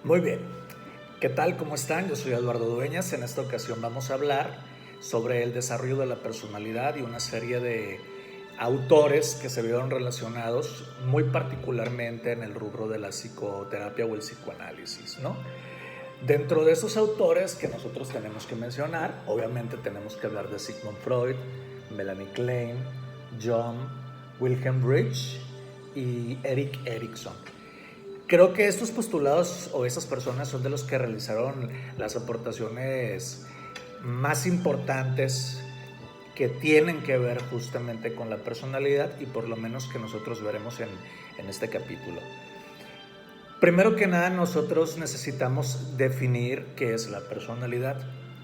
Muy bien. ¿Qué tal? ¿Cómo están? Yo soy Eduardo Dueñas. En esta ocasión vamos a hablar sobre el desarrollo de la personalidad y una serie de autores que se vieron relacionados muy particularmente en el rubro de la psicoterapia o el psicoanálisis, ¿no? Dentro de esos autores que nosotros tenemos que mencionar, obviamente tenemos que hablar de Sigmund Freud, Melanie Klein, John Wilhelm Reich y Erik Erikson. Creo que estos postulados o esas personas son de los que realizaron las aportaciones más importantes que tienen que ver justamente con la personalidad y por lo menos que nosotros veremos en este capítulo. Primero que nada, nosotros necesitamos definir qué es la personalidad.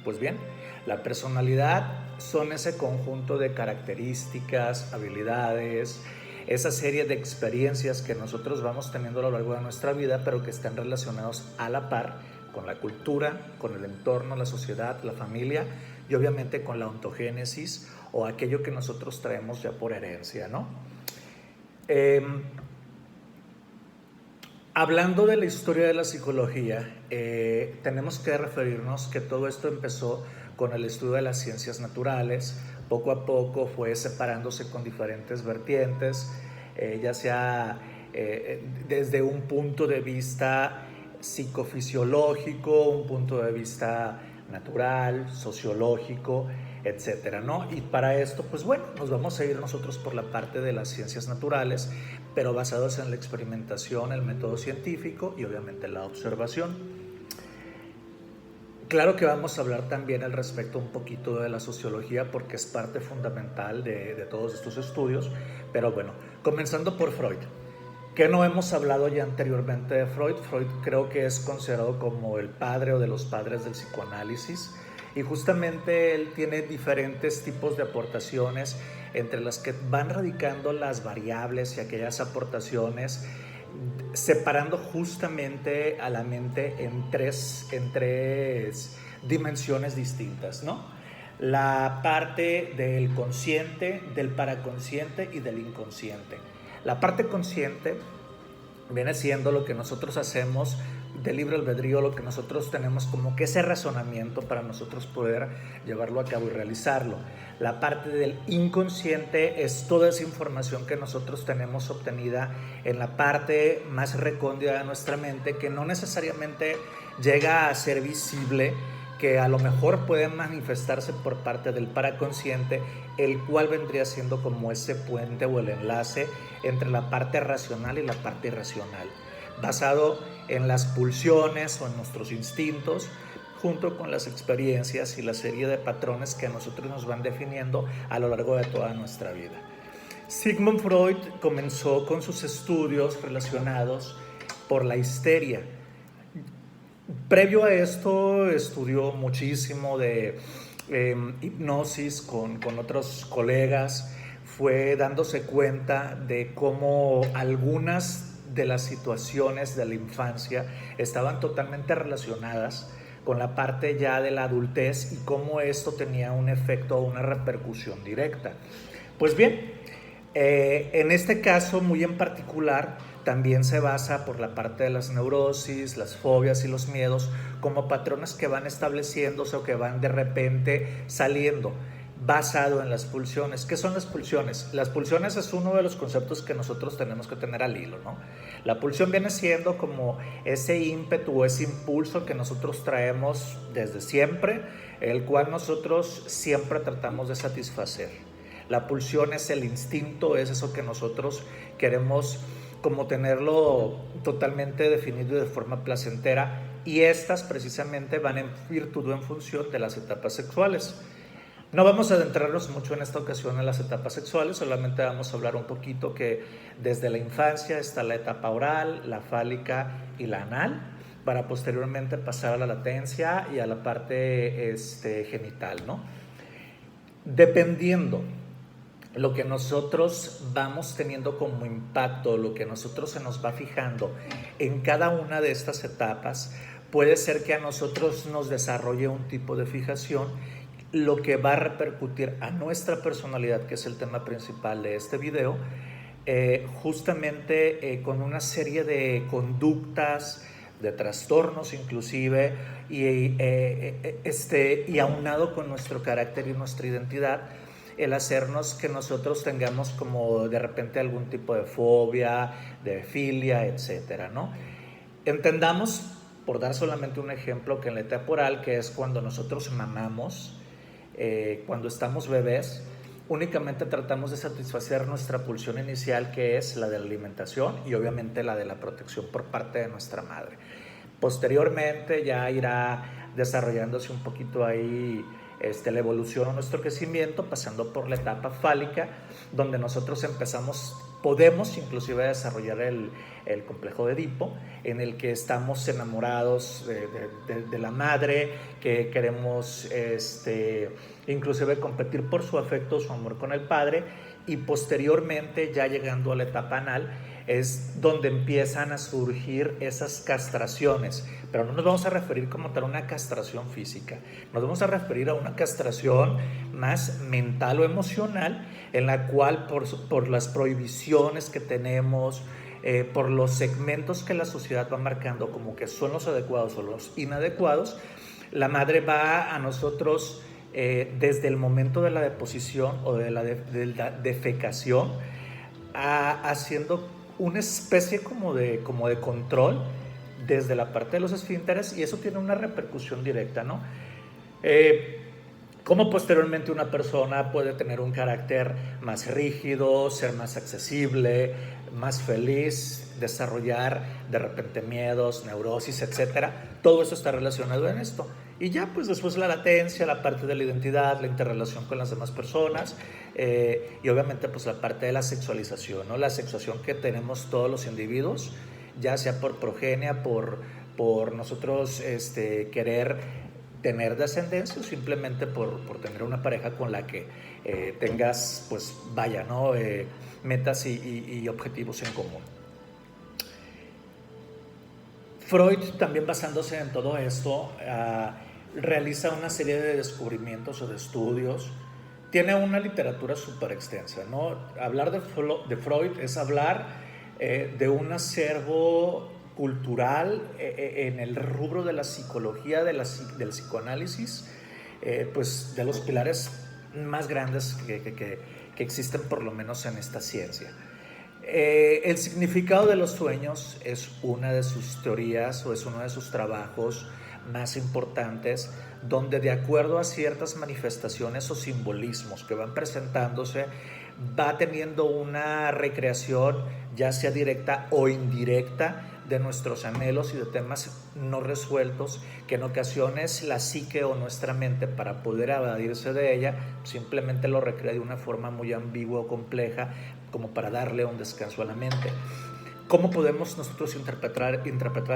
Pues bien, la personalidad son ese conjunto de características, habilidades, esa serie de experiencias que nosotros vamos teniendo a lo largo de nuestra vida, pero que están relacionados a la par con la cultura, con el entorno, la sociedad, la familia y obviamente con la ontogénesis o aquello que nosotros traemos ya por herencia, ¿no? Hablando de la historia de la psicología, tenemos que referirnos que todo esto empezó con el estudio de las ciencias naturales. Poco a poco fue separándose con diferentes vertientes, ya sea desde un punto de vista psicofisiológico, un punto de vista natural, sociológico, etcétera, ¿no? Y para esto, pues bueno, nos vamos a ir nosotros por la parte de las ciencias naturales, pero basados en la experimentación, el método científico y obviamente la observación. Claro que vamos a hablar también al respecto un poquito de la sociología porque es parte fundamental de todos estos estudios, pero bueno, comenzando por Freud. ¿Qué no hemos hablado ya anteriormente de Freud? Freud creo que es considerado como el padre o de los padres del psicoanálisis y justamente él tiene diferentes tipos de aportaciones entre las que van radicando las variables y aquellas aportaciones separando justamente a la mente en tres dimensiones distintas, ¿no? La parte del consciente, del paraconsciente y del inconsciente. La parte consciente viene siendo lo que nosotros hacemos de libre albedrío, lo que nosotros tenemos como que ese razonamiento para nosotros poder llevarlo a cabo y realizarlo. La parte del inconsciente es toda esa información que nosotros tenemos obtenida en la parte más recóndita de nuestra mente que no necesariamente llega a ser visible, que a lo mejor puede manifestarse por parte del paraconsciente, el cual vendría siendo como ese puente o el enlace entre la parte racional y la parte irracional, basado en las pulsiones o en nuestros instintos, junto con las experiencias y la serie de patrones que a nosotros nos van definiendo a lo largo de toda nuestra vida. Sigmund Freud comenzó con sus estudios relacionados por la histeria. Previo a esto estudió muchísimo de hipnosis con otros colegas, fue dándose cuenta de cómo algunas de las situaciones de la infancia estaban totalmente relacionadas con la parte ya de la adultez y cómo esto tenía un efecto o una repercusión directa. Pues bien, en este caso muy en particular también se basa por la parte de las neurosis, las fobias y los miedos como patrones que van estableciéndose o que van de repente saliendo basado en las pulsiones. ¿Qué son las pulsiones? Las pulsiones es uno de los conceptos que nosotros tenemos que tener al hilo, ¿no? La pulsión viene siendo como ese ímpetu o ese impulso que nosotros traemos desde siempre, el cual nosotros siempre tratamos de satisfacer. La pulsión es el instinto, es eso que nosotros queremos como tenerlo totalmente definido y de forma placentera, y estas precisamente van en virtud o en función de las etapas sexuales. No vamos a adentrarnos mucho en esta ocasión en las etapas sexuales, solamente vamos a hablar un poquito que desde la infancia está la etapa oral, la fálica y la anal, para posteriormente pasar a la latencia y a la parte genital, ¿no? Dependiendo lo que nosotros vamos teniendo como impacto, lo que nosotros se nos va fijando en cada una de estas etapas, puede ser que a nosotros nos desarrolle un tipo de fijación, lo que va a repercutir a nuestra personalidad, que es el tema principal de este video, justamente con una serie de conductas, de trastornos inclusive, y aunado con nuestro carácter y nuestra identidad, el hacernos que nosotros tengamos como de repente algún tipo de fobia, de filia, etcétera, ¿no? Entendamos, por dar solamente un ejemplo, que en la etapa oral, que es cuando nosotros mamamos, cuando estamos bebés, únicamente tratamos de satisfacer nuestra pulsión inicial, que es la de la alimentación y obviamente la de la protección por parte de nuestra madre. Posteriormente ya irá desarrollándose un poquito ahí la evolución o nuestro crecimiento, pasando por la etapa fálica, donde nosotros podemos inclusive desarrollar el complejo de Edipo, en el que estamos enamorados de la madre, que queremos inclusive competir por su afecto, su amor con el padre, y posteriormente, ya llegando a la etapa anal, es donde empiezan a surgir esas castraciones, pero no nos vamos a referir como tal a una castración física, nos vamos a referir a una castración más mental o emocional, en la cual por las prohibiciones que tenemos, por los segmentos que la sociedad va marcando como que son los adecuados o los inadecuados, la madre va a nosotros desde el momento de la deposición o de la defecación, haciendo una especie como de control desde la parte de los esfínteres, y eso tiene una repercusión directa, ¿no? Como posteriormente una persona puede tener un carácter más rígido, ser más accesible, más feliz, desarrollar de repente miedos, neurosis, etcétera. Todo eso está relacionado en esto. Y ya pues después la latencia, la parte de la identidad, la interrelación con las demás personas, y obviamente pues la parte de la sexualización, ¿no? La sexuación que tenemos todos los individuos, ya sea por progenia, por nosotros querer tener descendencia, o simplemente por tener una pareja con la que tengas, pues vaya, ¿no? Metas y objetivos en común. Freud, también basándose en todo esto, realiza una serie de descubrimientos o de estudios. Tiene una literatura súper extensa, ¿no? Hablar de Freud es hablar de un acervo cultural en el rubro de la psicología, del psicoanálisis, pues de los pilares más grandes que existen por lo menos en esta ciencia. El significado de los sueños es una de sus teorías o es uno de sus trabajos más importantes, donde de acuerdo a ciertas manifestaciones o simbolismos que van presentándose, va teniendo una recreación ya sea directa o indirecta de nuestros anhelos y de temas no resueltos, que en ocasiones la psique o nuestra mente, para poder evadirse de ella, simplemente lo recrea de una forma muy ambigua o compleja, como para darle un descanso a la mente. ¿Cómo podemos nosotros interpretar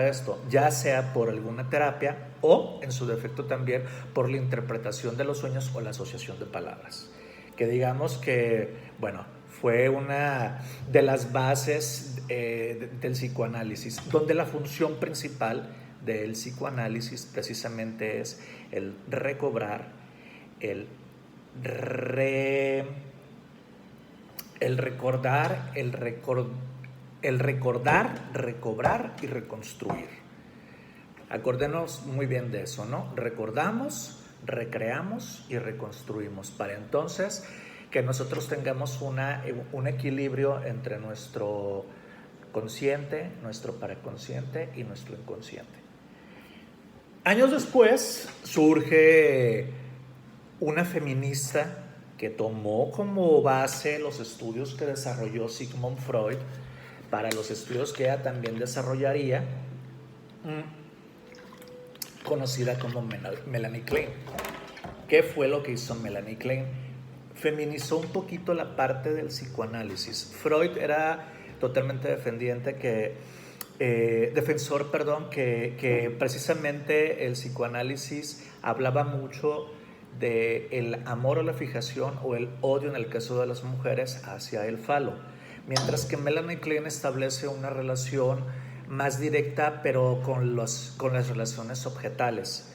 esto? Ya sea por alguna terapia o, en su defecto también, por la interpretación de los sueños o la asociación de palabras. Que digamos que, bueno, fue una de las bases del psicoanálisis, donde la función principal del psicoanálisis precisamente es el recobrar, el recordar, recobrar y reconstruir. Acordémonos muy bien de eso, ¿no? Recordamos, recreamos y reconstruimos, para entonces que nosotros tengamos un equilibrio entre nuestro consciente, nuestro paraconsciente y nuestro inconsciente. Años después surge una feminista que tomó como base los estudios que desarrolló Sigmund Freud para los estudios que ella también desarrollaría, conocida como Melanie Klein. ¿Qué fue lo que hizo Melanie Klein? Feminizó un poquito la parte del psicoanálisis. Freud era totalmente defensor, que precisamente el psicoanálisis hablaba mucho del amor o la fijación o el odio en el caso de las mujeres hacia el falo, mientras que Melanie Klein establece una relación más directa, pero con las relaciones objetales.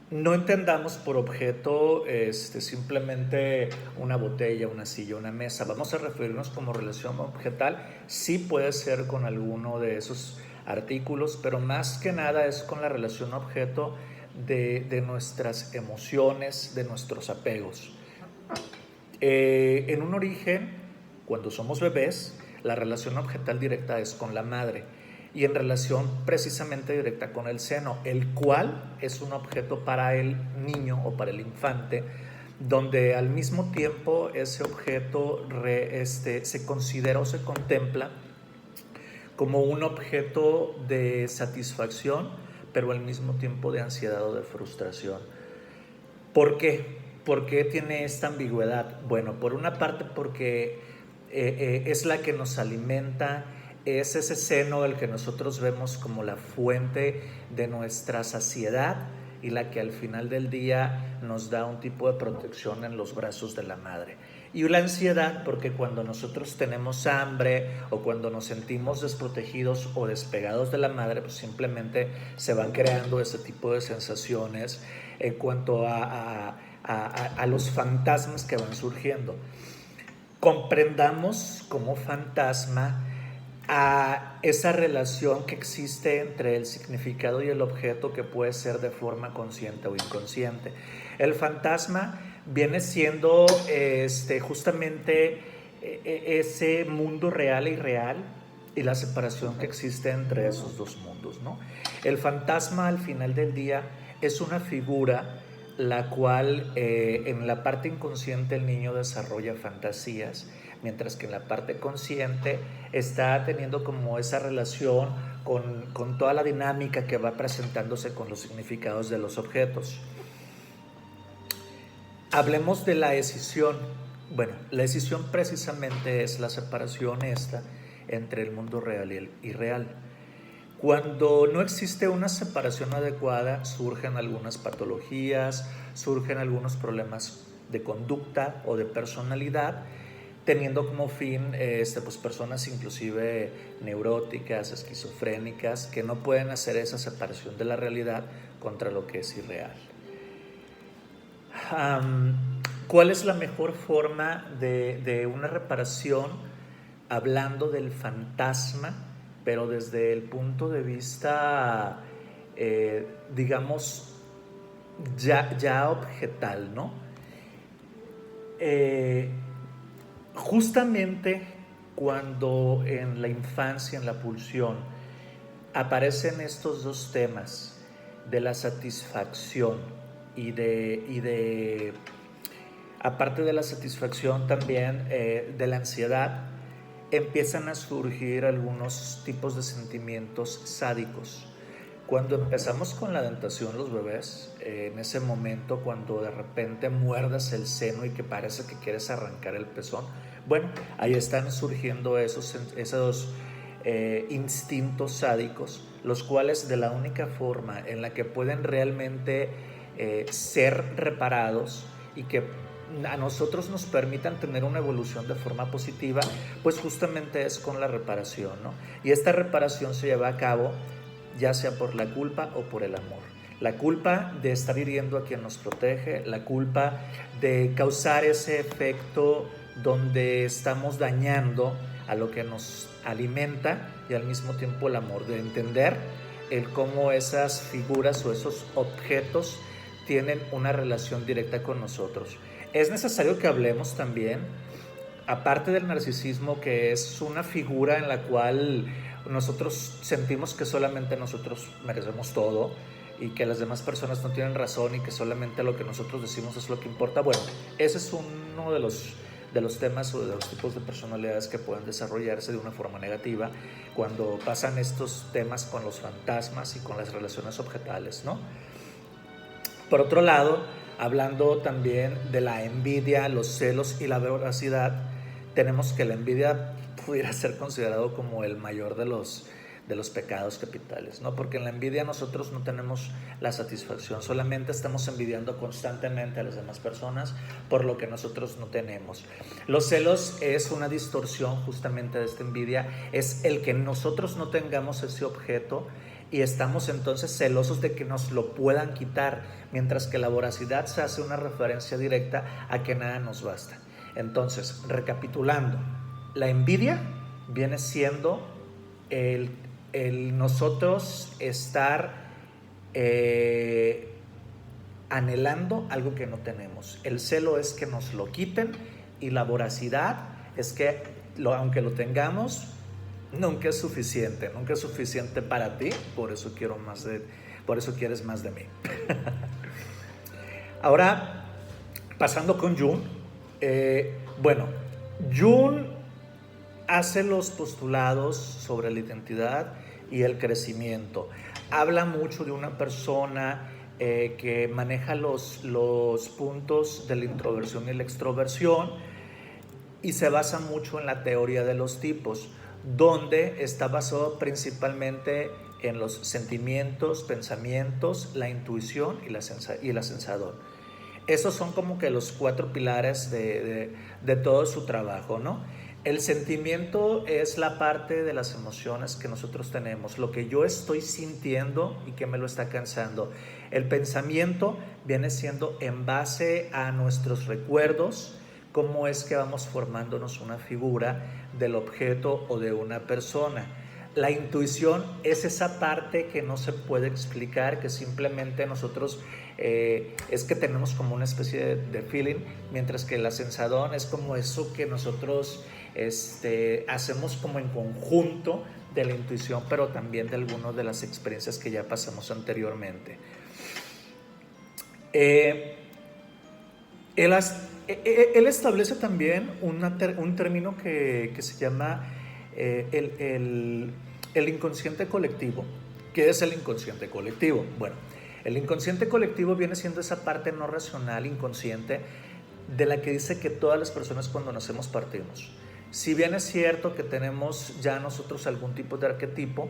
No entendamos por objeto simplemente una botella, una silla, una mesa. Vamos a referirnos como relación objetal. Sí puede ser con alguno de esos artículos, pero más que nada es con la relación objeto de nuestras emociones, de nuestros apegos. En un origen, cuando somos bebés, la relación objetal directa es con la madre y en relación precisamente directa con el seno, el cual es un objeto para el niño o para el infante, donde al mismo tiempo ese objeto se considera o se contempla como un objeto de satisfacción, pero al mismo tiempo de ansiedad o de frustración. ¿Por qué? ¿Por qué tiene esta ambigüedad? Bueno, por una parte porque es la que nos alimenta, es ese seno el que nosotros vemos como la fuente de nuestra saciedad y la que al final del día nos da un tipo de protección en los brazos de la madre. Y la ansiedad porque cuando nosotros tenemos hambre o cuando nos sentimos desprotegidos o despegados de la madre, pues simplemente se van creando ese tipo de sensaciones en cuanto a los fantasmas que van surgiendo. Comprendamos como fantasma a esa relación que existe entre el significado y el objeto, que puede ser de forma consciente o inconsciente. El fantasma viene siendo justamente ese mundo real e irreal y la separación que existe entre esos dos mundos, ¿no? El fantasma al final del día es una figura la cual en la parte inconsciente el niño desarrolla fantasías, mientras que en la parte consciente está teniendo como esa relación con toda la dinámica que va presentándose con los significados de los objetos. Hablemos de la escisión. Bueno, la escisión precisamente es la separación esta entre el mundo real y el irreal. Cuando no existe una separación adecuada, surgen algunas patologías, surgen algunos problemas de conducta o de personalidad, teniendo como fin pues personas inclusive neuróticas, esquizofrénicas, que no pueden hacer esa separación de la realidad contra lo que es irreal. ¿Cuál es la mejor forma de una reparación hablando del fantasma, pero desde el punto de vista, digamos, ya objetal, ¿no? Justamente cuando en la infancia, en la pulsión, aparecen estos dos temas de la satisfacción y de aparte de la satisfacción también de la ansiedad, empiezan a surgir algunos tipos de sentimientos sádicos. Cuando empezamos con la dentación los bebés, en ese momento cuando de repente muerdas el seno y que parece que quieres arrancar el pezón, bueno, ahí están surgiendo esos instintos sádicos, los cuales de la única forma en la que pueden realmente ser reparados y que a nosotros nos permitan tener una evolución de forma positiva, pues justamente es con la reparación, ¿no? Y esta reparación se lleva a cabo ya sea por la culpa o por el amor. La culpa de estar hiriendo a quien nos protege, la culpa de causar ese efecto donde estamos dañando a lo que nos alimenta, y al mismo tiempo el amor, de entender el cómo esas figuras o esos objetos tienen una relación directa con nosotros. Es necesario que hablemos también, aparte del narcisismo, que es una figura en la cual nosotros sentimos que solamente nosotros merecemos todo y que las demás personas no tienen razón y que solamente lo que nosotros decimos es lo que importa. Bueno, ese es uno de los temas o de los tipos de personalidades que pueden desarrollarse de una forma negativa cuando pasan estos temas con los fantasmas y con las relaciones objetales, ¿no? Por otro lado, hablando también de la envidia, los celos y la voracidad, tenemos que la envidia pudiera ser considerado como el mayor de los pecados capitales, ¿no? Porque en la envidia nosotros no tenemos la satisfacción, solamente estamos envidiando constantemente a las demás personas por lo que nosotros no tenemos. Los celos es una distorsión justamente de esta envidia, es el que nosotros no tengamos ese objeto y estamos entonces celosos de que nos lo puedan quitar, mientras que la voracidad se hace una referencia directa a que nada nos basta. Entonces, recapitulando, la envidia viene siendo el nosotros estar anhelando algo que no tenemos. El celo es que nos lo quiten y la voracidad es que aunque lo tengamos, nunca es suficiente para ti, por eso quieres más de mí. Ahora, pasando con Jung, Jung hace los postulados sobre la identidad y el crecimiento. Habla mucho de una persona que maneja los puntos de la introversión y la extroversión y se basa mucho en la teoría de los tipos, donde está basado principalmente en los sentimientos, pensamientos, la intuición y la sensación. Esos son como que los 4 pilares de todo su trabajo, ¿no? El sentimiento es la parte de las emociones que nosotros tenemos, lo que yo estoy sintiendo y que me lo está cansando. El pensamiento viene siendo en base a nuestros recuerdos, cómo es que vamos formándonos una figura del objeto o de una persona. La intuición es esa parte que no se puede explicar, que simplemente nosotros es que tenemos como una especie de feeling, mientras que la sensación es como eso que nosotros hacemos como en conjunto de la intuición, pero también de algunas de las experiencias que ya pasamos anteriormente. Él establece también un término que se llama el inconsciente colectivo. ¿Qué es el inconsciente colectivo? Bueno, el inconsciente colectivo viene siendo esa parte no racional, inconsciente, de la que dice que todas las personas cuando nacemos partimos. Si bien es cierto que tenemos ya nosotros algún tipo de arquetipo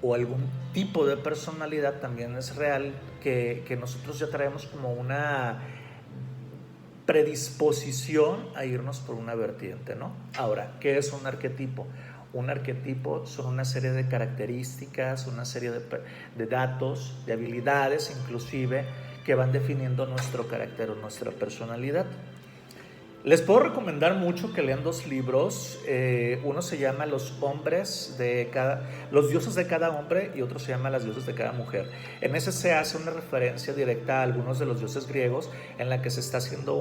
o algún tipo de personalidad, también es real que nosotros ya traemos como una predisposición a irnos por una vertiente, ¿no? Ahora, ¿qué es un arquetipo? Un arquetipo son una serie de características, una serie de datos, de habilidades inclusive, que van definiendo nuestro carácter o nuestra personalidad. Les puedo recomendar mucho que lean 2 libros. Uno se llama Los dioses de cada hombre y otro se llama Las diosas de cada mujer. En ese se hace una referencia directa a algunos de los dioses griegos, en la que se está haciendo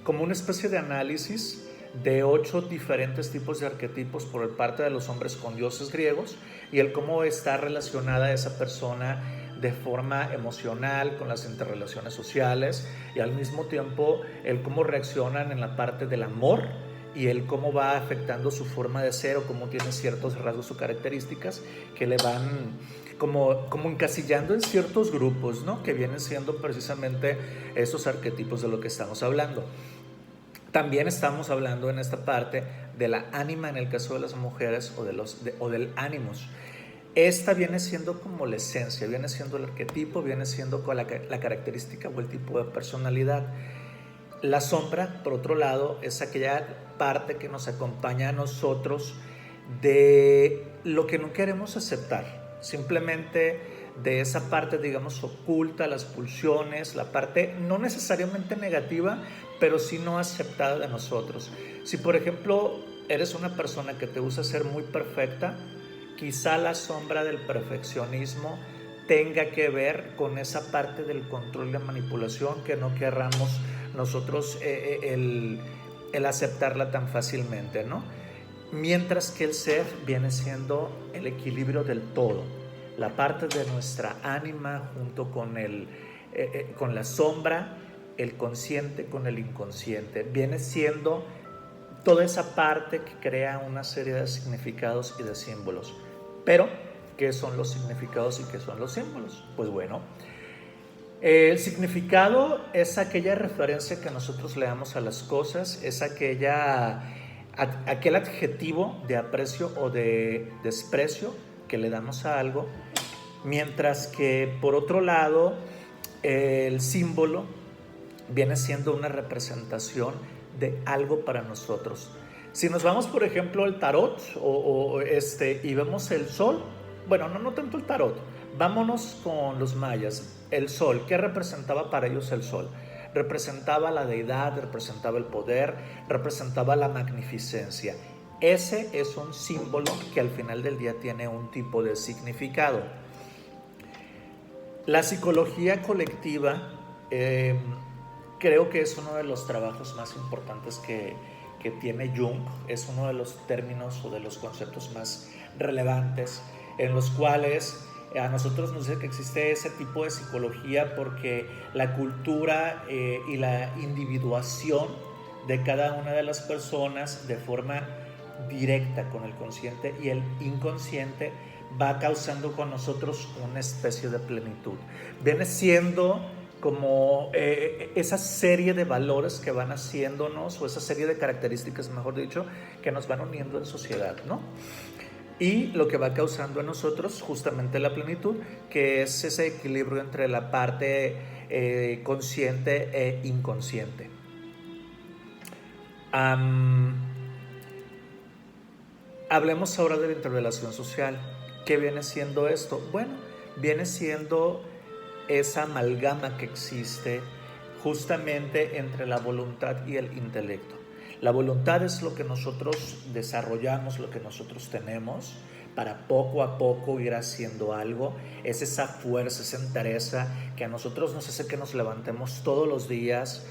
como una especie de análisis de 8 diferentes tipos de arquetipos por parte de los hombres con dioses griegos y el cómo está relacionada esa persona de forma emocional con las interrelaciones sociales y al mismo tiempo el cómo reaccionan en la parte del amor y el cómo va afectando su forma de ser o cómo tiene ciertos rasgos o características que le van como encasillando en ciertos grupos, ¿no? Que vienen siendo precisamente esos arquetipos de lo que estamos hablando. También estamos hablando en esta parte de la ánima en el caso de las mujeres o del ánimos. Esta viene siendo como la esencia, viene siendo el arquetipo, viene siendo la característica o el tipo de personalidad. La sombra, por otro lado, es aquella parte que nos acompaña a nosotros de lo que no queremos aceptar, simplemente de esa parte, digamos, oculta, las pulsiones, la parte no necesariamente negativa, pero sí no aceptada de nosotros. Si, por ejemplo, eres una persona que te gusta ser muy perfecta, quizá la sombra del perfeccionismo tenga que ver con esa parte del control y la manipulación que no querramos nosotros el aceptarla tan fácilmente, ¿no? Mientras que el ser viene siendo el equilibrio del todo, la parte de nuestra ánima junto con la sombra, el consciente con el inconsciente, viene siendo toda esa parte que crea una serie de significados y de símbolos. Pero, ¿qué son los significados y qué son los símbolos? Pues bueno, el significado es aquella referencia que nosotros le damos a las cosas, es aquel adjetivo de aprecio o de desprecio que le damos a algo, mientras que por otro lado el símbolo viene siendo una representación de algo para nosotros. Si nos vamos, por ejemplo, al tarot y vemos el sol, bueno, no tanto el tarot, vámonos con los mayas. El sol, ¿qué representaba para ellos el sol? Representaba la deidad, representaba el poder, representaba la magnificencia. ese es un símbolo que al final del día tiene un tipo de significado. La psicología colectiva creo que es uno de los trabajos más importantes que tiene Jung. Es uno de los términos o de los conceptos más relevantes en los cuales a nosotros nos dice que existe ese tipo de psicología porque la cultura y la individuación de cada una de las personas de forma directa con el consciente y el inconsciente va causando con nosotros una especie de plenitud. Viene siendo como esa serie de valores que van haciéndonos, o esa serie de características, mejor dicho, que nos van uniendo en sociedad, ¿no? Y lo que va causando en nosotros justamente la plenitud, que es ese equilibrio entre la parte consciente e inconsciente. Hablemos ahora de la interrelación social. ¿Qué viene siendo esto? Bueno, viene siendo esa amalgama que existe justamente entre la voluntad y el intelecto. La voluntad es lo que nosotros desarrollamos, lo que nosotros tenemos para poco a poco ir haciendo algo. Es esa fuerza, esa entereza que a nosotros nos hace que nos levantemos todos los días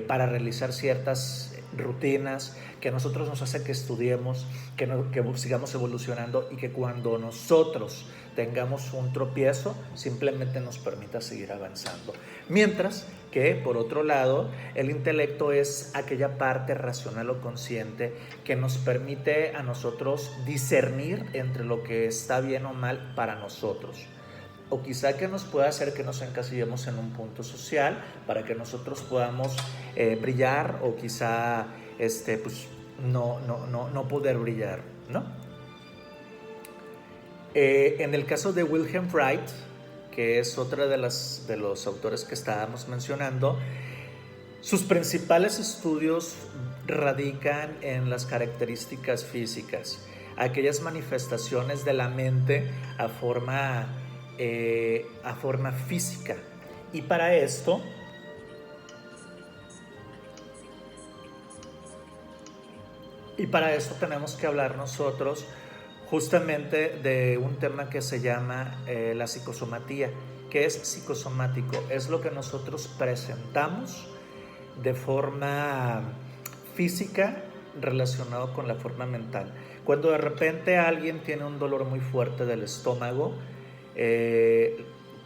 para realizar ciertas rutinas, que a nosotros nos hace que estudiemos, que sigamos evolucionando y que cuando nosotros tengamos un tropiezo simplemente nos permita seguir avanzando. Mientras que, por otro lado, el intelecto es aquella parte racional o consciente que nos permite a nosotros discernir entre lo que está bien o mal para nosotros. O quizá que nos pueda hacer que nos encasillemos en un punto social para que nosotros podamos brillar, o quizá pues, no poder brillar, ¿no? En el caso de Wilhelm Wright, que es otra de los autores que estábamos mencionando, sus principales estudios radican en las características físicas, aquellas manifestaciones de la mente a forma física. Y para esto tenemos que hablar nosotros justamente de un tema que se llama la psicosomatía. ¿Qué es psicosomático? Es lo que nosotros presentamos de forma física relacionado con la forma mental. Cuando de repente alguien tiene un dolor muy fuerte del estómago,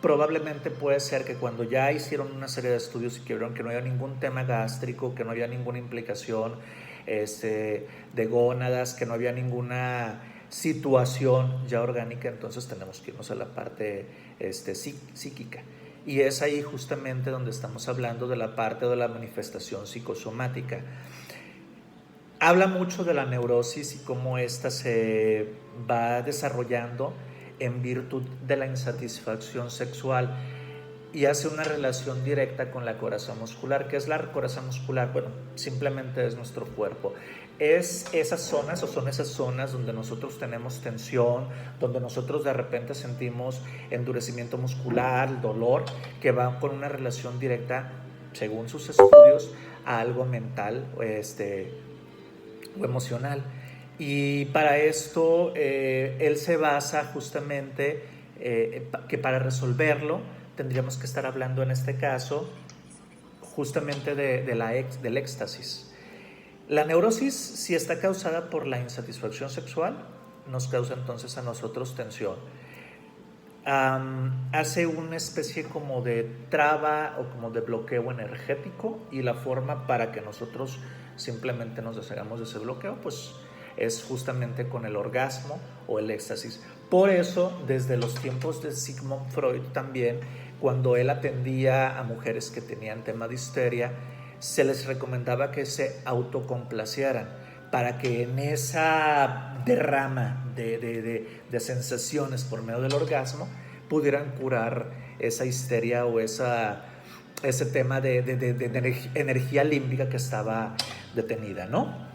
probablemente puede ser que cuando ya hicieron una serie de estudios y que vieron que no había ningún tema gástrico, que no había ninguna implicación de gónadas, que no había ninguna situación ya orgánica, entonces tenemos que irnos a la parte psíquica. Y es ahí justamente donde estamos hablando de la parte de la manifestación psicosomática. Habla mucho de la neurosis y cómo ésta se va desarrollando en virtud de la insatisfacción sexual, y hace una relación directa con la coraza muscular. ¿Qué es la coraza muscular? Bueno, simplemente es nuestro cuerpo. Es esas zonas, o son esas zonas donde nosotros tenemos tensión, donde nosotros de repente sentimos endurecimiento muscular, dolor, que va con una relación directa, según sus estudios, a algo mental o emocional. Y para esto él se basa justamente que para resolverlo tendríamos que estar hablando en este caso justamente del éxtasis. La neurosis, si está causada por la insatisfacción sexual, nos causa entonces a nosotros tensión. Hace una especie como de traba o como de bloqueo energético, y la forma para que nosotros simplemente nos deshagamos de ese bloqueo pues es justamente con el orgasmo o el éxtasis. Por eso, desde los tiempos de Sigmund Freud también, cuando él atendía a mujeres que tenían tema de histeria, se les recomendaba que se autocomplacieran para que en esa derrama de sensaciones por medio del orgasmo pudieran curar esa histeria o ese tema de energía límbica que estaba detenida, ¿no?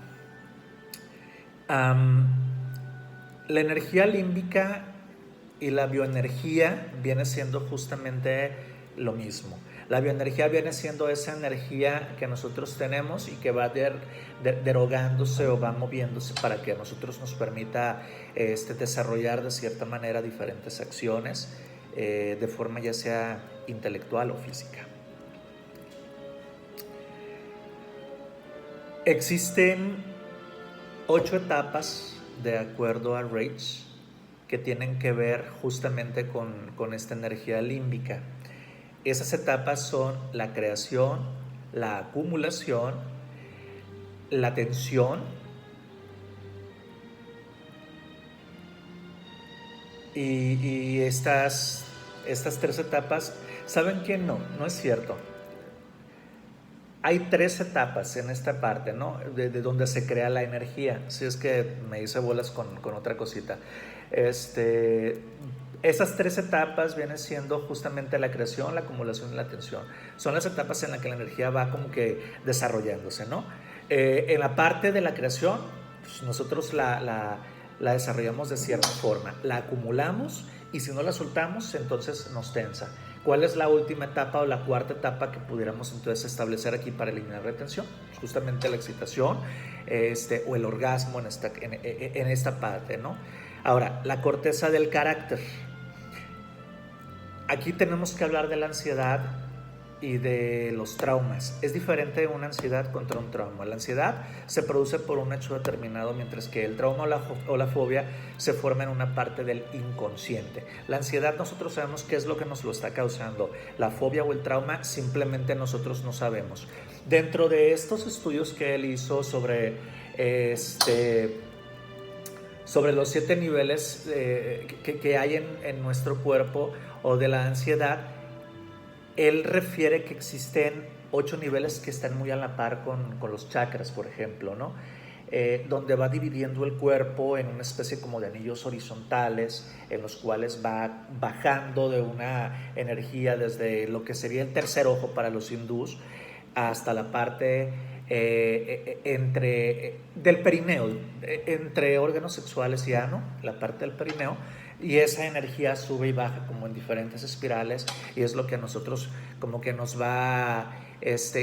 La energía límbica y la bioenergía viene siendo justamente lo mismo. La bioenergía viene siendo esa energía que nosotros tenemos y que va derogándose o va moviéndose para que a nosotros nos permita desarrollar de cierta manera diferentes acciones de forma ya sea intelectual o física. Existen 8 etapas de acuerdo a Reich que tienen que ver justamente con esta energía límbica. Esas etapas son la creación, la acumulación, la tensión y estas 3 etapas, ¿saben qué? No es cierto. Hay 3 etapas en esta parte, ¿no? De donde se crea la energía. Si es que me hice bolas con otra cosita. Esas 3 etapas vienen siendo justamente la creación, la acumulación y la tensión. Son las etapas en las que la energía va como que desarrollándose, ¿no? En la parte de la creación, pues nosotros la desarrollamos de cierta forma. La acumulamos y si no la soltamos, entonces nos tensa. ¿Cuál es la última etapa o la cuarta etapa que pudiéramos entonces establecer aquí para eliminar retención? Pues justamente la excitación o el orgasmo en esta parte, ¿no? Ahora, la corteza del carácter. Aquí tenemos que hablar de la ansiedad y de los traumas. Es diferente una ansiedad contra un trauma. La ansiedad se produce por un hecho determinado, mientras que el trauma o la fobia se forma en una parte del inconsciente. La ansiedad nosotros sabemos qué es lo que nos lo está causando. La fobia o el trauma simplemente nosotros no sabemos. Dentro de estos estudios que él hizo sobre los 7 niveles que hay en nuestro cuerpo o de la ansiedad, él refiere que existen 8 niveles que están muy a la par con los chakras, por ejemplo, ¿no? Donde va dividiendo el cuerpo en una especie como de anillos horizontales, en los cuales va bajando de una energía desde lo que sería el tercer ojo para los hindús hasta la parte del perineo, entre órganos sexuales y ano, la parte del perineo, y esa energía sube y baja como en diferentes espirales y es lo que a nosotros como que nos va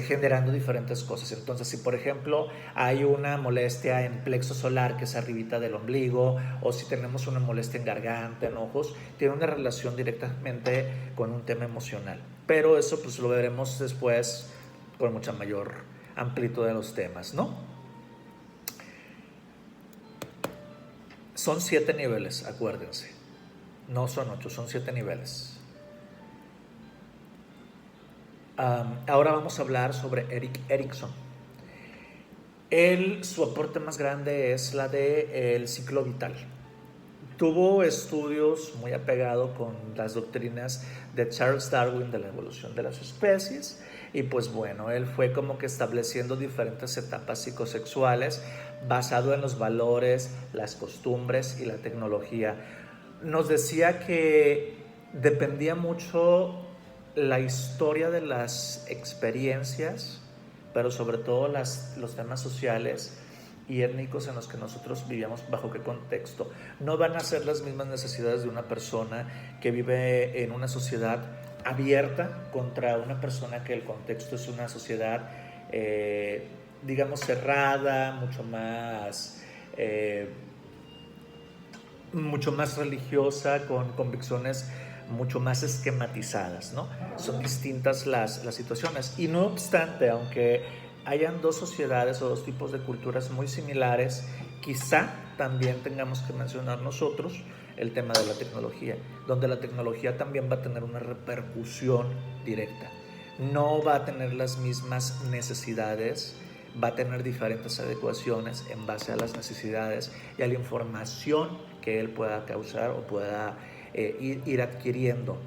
generando diferentes cosas. Entonces, si por ejemplo hay una molestia en plexo solar, que es arribita del ombligo, o si tenemos una molestia en garganta, en ojos, tiene una relación directamente con un tema emocional. Pero eso pues lo veremos después con mucha mayor amplitud de los temas, ¿no? Son 7 niveles, acuérdense. No son 8, son 7 niveles. Ahora vamos a hablar sobre Erik Erikson. Su aporte más grande es la del ciclo vital. Tuvo estudios muy apegados con las doctrinas de Charles Darwin de la evolución de las especies y pues bueno, él fue como que estableciendo diferentes etapas psicosexuales basado en los valores, las costumbres y la tecnología. Nos decía que dependía mucho la historia de las experiencias, pero sobre todo los temas sociales y étnicos en los que nosotros vivíamos, bajo qué contexto. No van a ser las mismas necesidades de una persona que vive en una sociedad abierta contra una persona que el contexto es una sociedad, digamos, cerrada, mucho más religiosa, con convicciones mucho más esquematizadas, ¿no? Son distintas las situaciones. Y no obstante, aunque hayan 2 sociedades o 2 tipos de culturas muy similares, quizá también tengamos que mencionar nosotros el tema de la tecnología, donde la tecnología también va a tener una repercusión directa. No va a tener las mismas necesidades, va a tener diferentes adecuaciones en base a las necesidades y a la información que él pueda causar o pueda ir adquiriendo.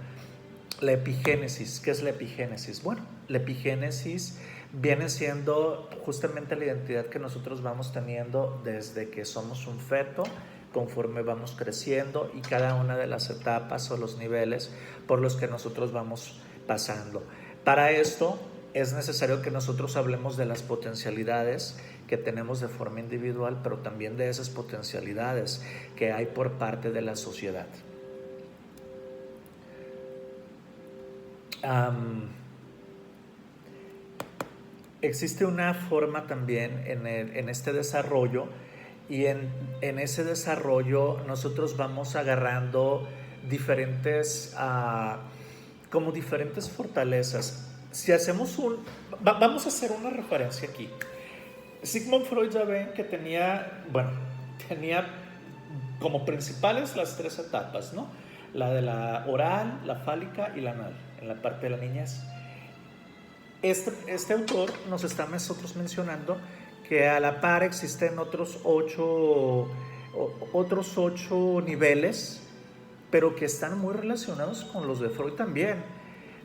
La epigénesis, ¿qué es la epigénesis? Bueno, la epigénesis viene siendo justamente la identidad que nosotros vamos teniendo desde que somos un feto, conforme vamos creciendo y cada una de las etapas o los niveles por los que nosotros vamos pasando. Para esto es necesario que nosotros hablemos de las potencialidades que tenemos de forma individual, pero también de esas potencialidades que hay por parte de la sociedad. Am, existe una forma también en este desarrollo y en ese desarrollo nosotros vamos agarrando diferentes, como diferentes fortalezas. Si hacemos vamos a hacer una referencia aquí. Sigmund Freud ya ven que tenía como principales las tres etapas, ¿no? La de la oral, la fálica y la anal, en la parte de la niñez. Este autor nos está nosotros mencionando que a la par existen otros ocho niveles, pero que están muy relacionados con los de Freud también,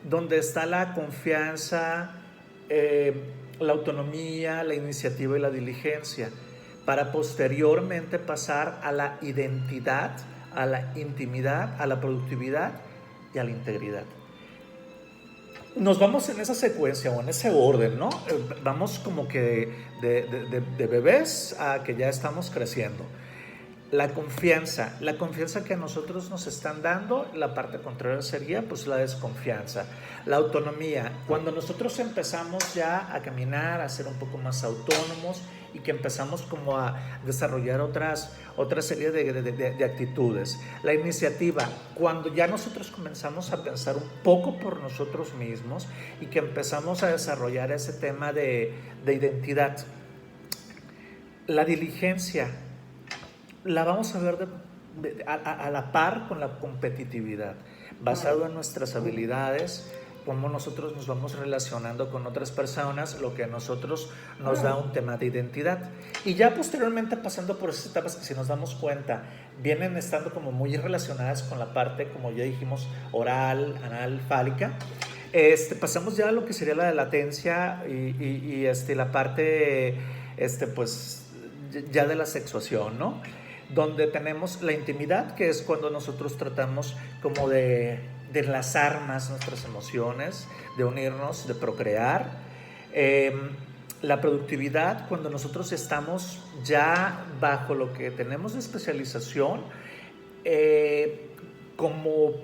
donde está la confianza, la autonomía, la iniciativa y la diligencia, para posteriormente pasar a la identidad, a la intimidad, a la productividad y a la integridad. Nos vamos en esa secuencia o en ese orden, ¿no? Vamos como que de bebés a que ya estamos creciendo. La confianza que a nosotros nos están dando, la parte contraria sería pues la desconfianza. La autonomía, cuando nosotros empezamos ya a caminar, a ser un poco más autónomos y que empezamos como a desarrollar otra serie de actitudes. La iniciativa, cuando ya nosotros comenzamos a pensar un poco por nosotros mismos y que empezamos a desarrollar ese tema de identidad. La diligencia, la vamos a ver a la par con la competitividad, basado en nuestras habilidades, cómo nosotros nos vamos relacionando con otras personas, lo que a nosotros nos da un tema de identidad. Y ya posteriormente pasando por esas etapas que si nos damos cuenta, vienen estando como muy relacionadas con la parte, como ya dijimos, oral, anal, fálica. Pasamos ya a lo que sería la latencia y la parte, pues ya de la sexuación, ¿no? Donde tenemos la intimidad, que es cuando nosotros tratamos como de enlazar más nuestras emociones, de unirnos, de procrear. La productividad, cuando nosotros estamos ya bajo lo que tenemos de especialización, como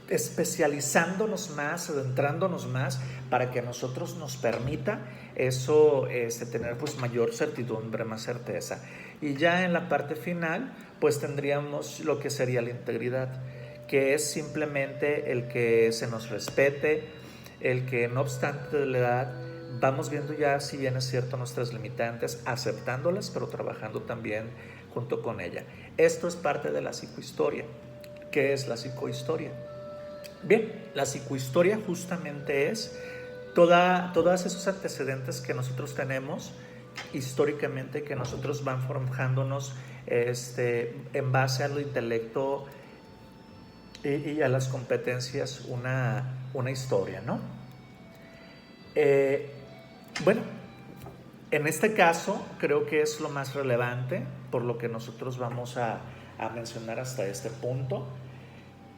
especializándonos más, adentrándonos más, para que a nosotros nos permita eso, tener pues mayor certidumbre, más certeza. Y ya en la parte final, pues tendríamos lo que sería la integridad, que es simplemente el que se nos respete, el que no obstante de la edad, vamos viendo ya, si bien es cierto, nuestras limitantes, aceptándolas, pero trabajando también junto con ella. Esto es parte de la psicohistoria. ¿Qué es la psicohistoria? Bien, la psicohistoria justamente es todos esos antecedentes que nosotros tenemos históricamente, que nosotros van forjándonos en base al intelecto y a las competencias una historia, ¿no? Bueno, en este caso creo que es lo más relevante por lo que nosotros vamos a mencionar hasta este punto.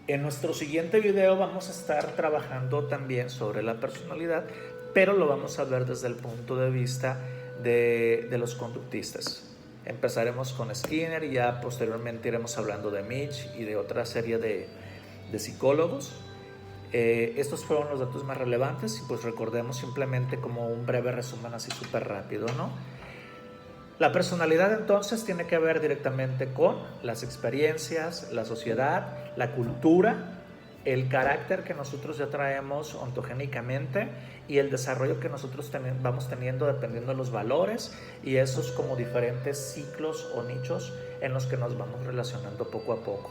En nuestro siguiente video vamos a estar trabajando también sobre la personalidad, pero lo vamos a ver desde el punto de vista de los conductistas. Empezaremos con Skinner y ya posteriormente iremos hablando de Mitch y de otra serie de psicólogos. Estos fueron los datos más relevantes y pues recordemos simplemente como un breve resumen así súper rápido, ¿no? La personalidad entonces tiene que ver directamente con las experiencias, la sociedad, la cultura, el carácter que nosotros ya traemos ontogénicamente y el desarrollo que nosotros vamos teniendo dependiendo de los valores y esos como diferentes ciclos o nichos en los que nos vamos relacionando poco a poco.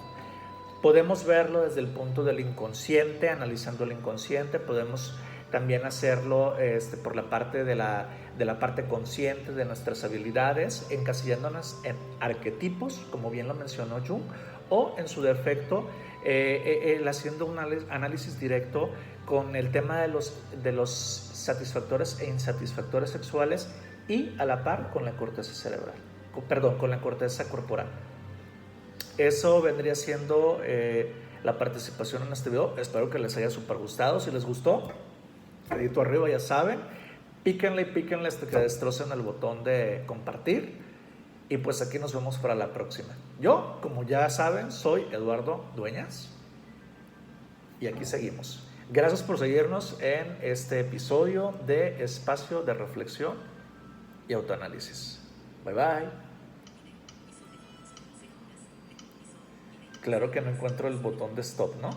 Podemos verlo desde el punto del inconsciente, analizando el inconsciente, podemos también hacerlo por la parte de la parte consciente de nuestras habilidades, encasillándonos en arquetipos, como bien lo mencionó Jung, o en su defecto, haciendo un análisis directo con el tema de los satisfactores e insatisfactores sexuales y a la par con la corteza cerebral, con la corteza corporal. Eso vendría siendo la participación en este video. Espero que les haya súper gustado. Si les gustó, dedito arriba, ya saben, píquenle hasta que destrocen el botón de compartir y pues aquí nos vemos para la próxima. Yo, como ya saben, soy Eduardo Dueñas y aquí seguimos. Gracias por seguirnos en este episodio de Espacio de Reflexión y Autoanálisis. Bye bye. Claro que no encuentro el botón de stop, ¿no?